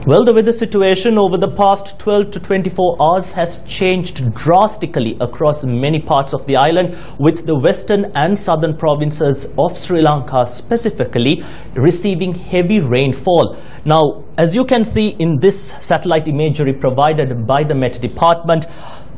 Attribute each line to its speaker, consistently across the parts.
Speaker 1: Well, the weather situation over the past 12 to 24 hours has changed drastically across many parts of the island, with the western and southern provinces of Sri Lanka specifically receiving heavy rainfall. Now, as you can see in this satellite imagery provided by the Met Department,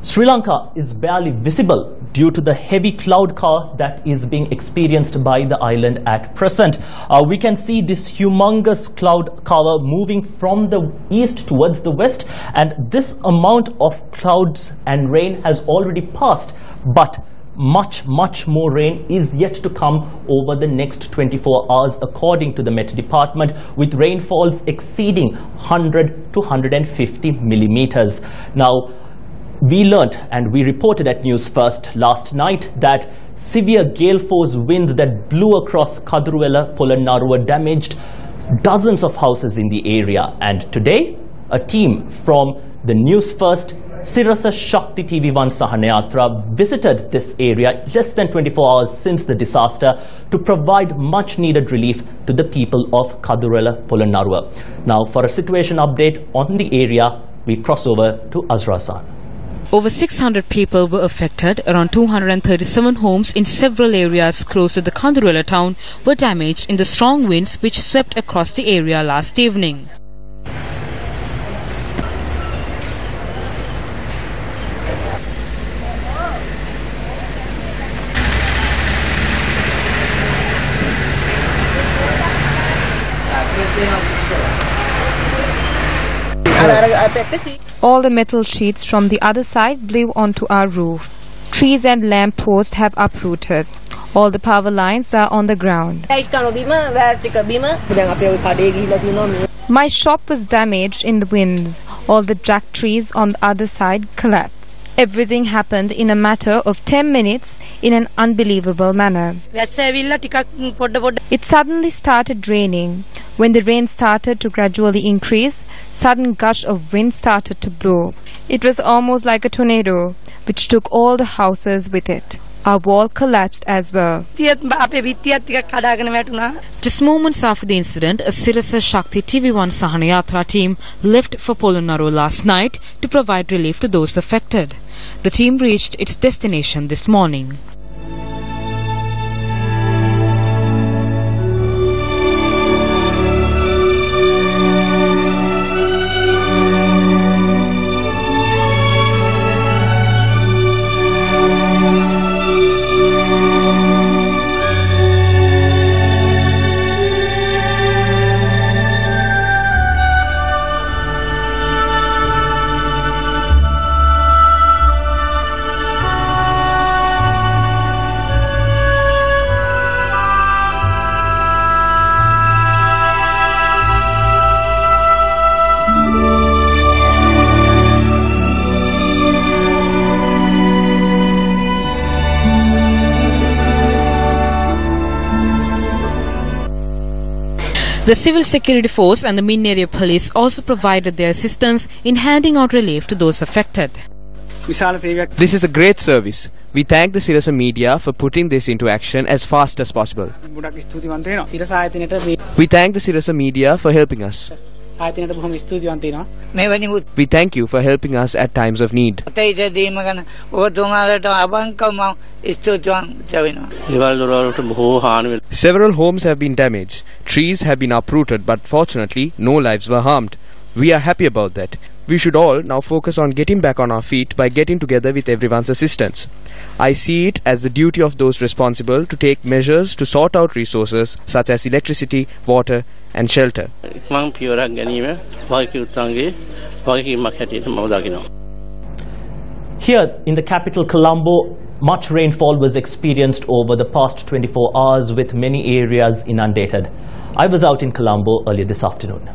Speaker 1: Sri Lanka is barely visible due to the heavy cloud cover that is being experienced by the island at present. We can see this humongous cloud cover moving from the east towards the west, and this amount of clouds and rain has already passed, but much more rain is yet to come over the next 24 hours according to the Met Department, with rainfalls exceeding 100 to 150 millimeters. Now, we learnt and we reported at Newsfirst last night that severe gale force winds that blew across Kaduruela, Polonnaruwa damaged dozens of houses in the area. And today, a team from the Newsfirst Sirasa Shakti TV1 Sahanayatra visited this area less than 24 hours since the disaster to provide much needed relief to the people of Kaduruela, Polonnaruwa. Now, for a situation update on the area, we cross over to Azra-san.
Speaker 2: Over 600 people were affected. Around 237 homes in several areas close to the Kaduruela town were damaged in the strong winds which swept across the area last evening.
Speaker 3: All the metal sheets from the other side blew onto our roof. Trees and lamp posts have uprooted. All the power lines are on the ground. My shop was damaged in the winds. All the jack trees on the other side collapsed. Everything happened in a matter of 10 minutes in an unbelievable manner. It suddenly started raining. When the rain started to gradually increase, sudden gush of wind started to blow. It was almost like a tornado, which took all the houses with it. Our wall collapsed as well.
Speaker 2: Just moments after the incident, a Sirasa Shakti TV1 Sahanayatra team left for Polonnaruwa last night to provide relief to those affected. The team reached its destination this morning. The Civil Security Force and the Min Area Police also provided their assistance in handing out relief to those affected.
Speaker 4: This is a great service. We thank the Sirasa media for putting this into action as fast as possible. We thank the Sirasa media for helping us. We thank you for helping us at times of need. Several homes have been damaged. Trees have been uprooted, but fortunately no lives were harmed. We are happy about that. We should all now focus on getting back on our feet by getting together with everyone's assistance. I see it as the duty of those responsible to take measures to sort out resources such as electricity, water and shelter.
Speaker 1: Here in the capital Colombo, much rainfall was experienced over the past 24 hours, with many areas inundated. I was out in Colombo earlier this afternoon.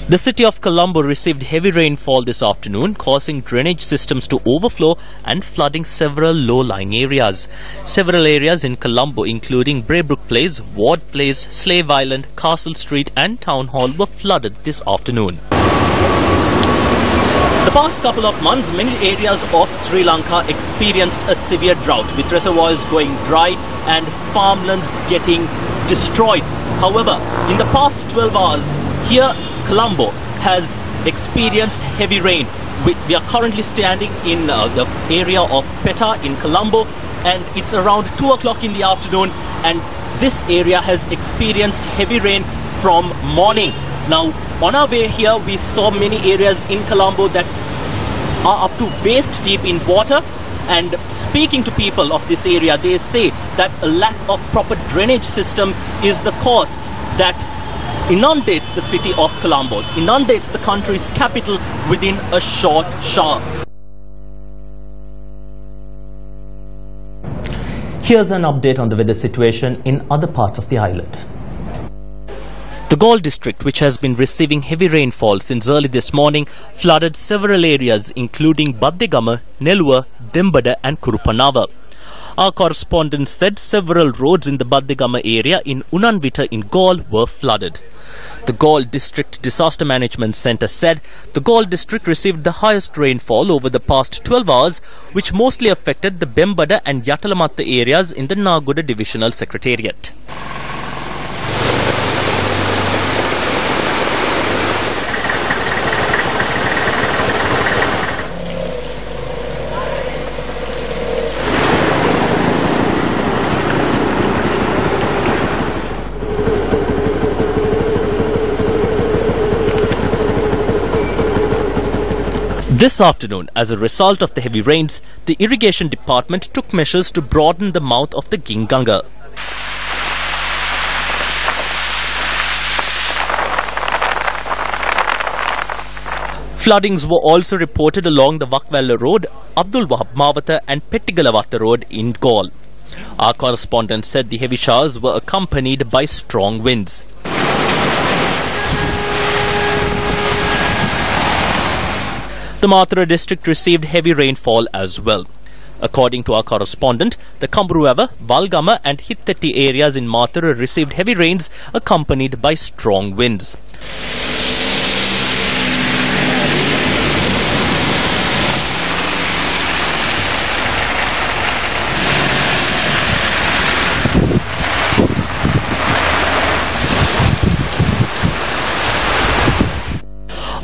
Speaker 1: The city of Colombo received heavy rainfall this afternoon, causing drainage systems to overflow and flooding several low-lying areas. Several areas in Colombo, including Braybrook Place, Ward Place, Slave Island, Castle Street and Town Hall, were flooded this afternoon. The past couple of months, many areas of Sri Lanka experienced a severe drought, with reservoirs going dry and farmlands getting destroyed. However, in the past 12 hours, here Colombo has experienced heavy rain. We are currently standing in the area of Peta in Colombo, and it's around 2 o'clock in the afternoon, and this area has experienced heavy rain from morning. Now, on our way here, we saw many areas in Colombo that are up to waist deep in water. And speaking to people of this area, they say that a lack of proper drainage system is the cause that inundates the city of Colombo, inundates the country's capital within a short shower. Here's an update on the weather situation in other parts of the island. The Galle district, which has been receiving heavy rainfall since early this morning, flooded several areas including Baddegama, Nelua, Dembada and Kurupanawa. Our correspondent said several roads in the Baddegama area in Unanvita in Galle were flooded. The Galle District Disaster Management Centre said the Galle district received the highest rainfall over the past 12 hours, which mostly affected the Bembada and Yatalamatta areas in the Nagoda Divisional Secretariat. This afternoon, as a result of the heavy rains, the irrigation department took measures to broaden the mouth of the Ginganga. Floodings were also reported along the Wakwella Road, Abdul Wahab Mawata and Pettigalawatha Road in Galle. Our correspondent said the heavy showers were accompanied by strong winds. The Mathura district received heavy rainfall as well. According to our correspondent, the Kamburuava, Valgama and Hitteti areas in Mathura received heavy rains accompanied by strong winds.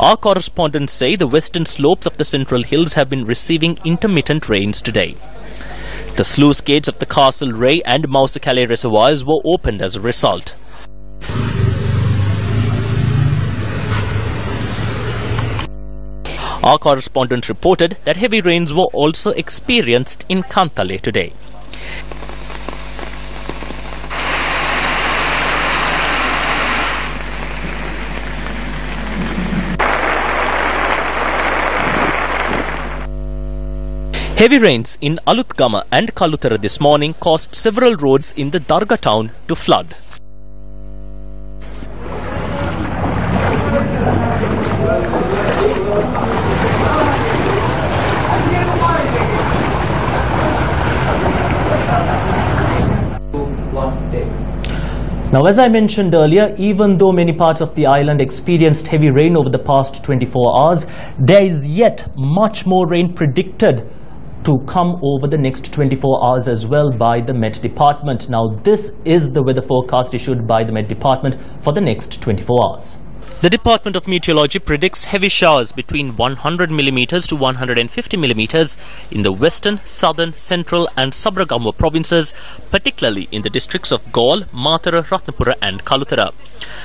Speaker 1: Our correspondents say the western slopes of the central hills have been receiving intermittent rains today. The sluice gates of the Castle Ray and Mausakale reservoirs were opened as a result. Our correspondent reported that heavy rains were also experienced in Kantale today. Heavy rains in Alutgama and Kalutara this morning caused several roads in the Darga town to flood. Now, as I mentioned earlier, even though many parts of the island experienced heavy rain over the past 24 hours, there is yet much more rain predicted to come over the next 24 hours as well by the Met Department. Now, this is the weather forecast issued by the Met Department for the next 24 hours. The Department of Meteorology predicts heavy showers between 100 millimeters to 150 millimeters in the western, southern, central and Sabragamuwa provinces, particularly in the districts of Galle, Mathura, Ratnapura and Kalutara.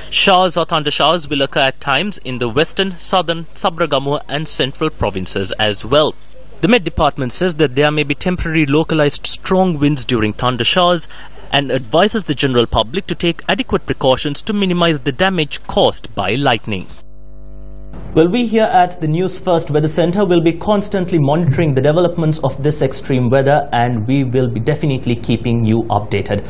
Speaker 1: Showers or thunder showers will occur at times in the western, southern, Sabragamuwa and central provinces as well. The Met Department says that there may be temporary localized strong winds during thunder showers and advises the general public to take adequate precautions to minimize the damage caused by lightning. Well, we here at the News First Weather Center will be constantly monitoring the developments of this extreme weather, and we will be definitely keeping you updated.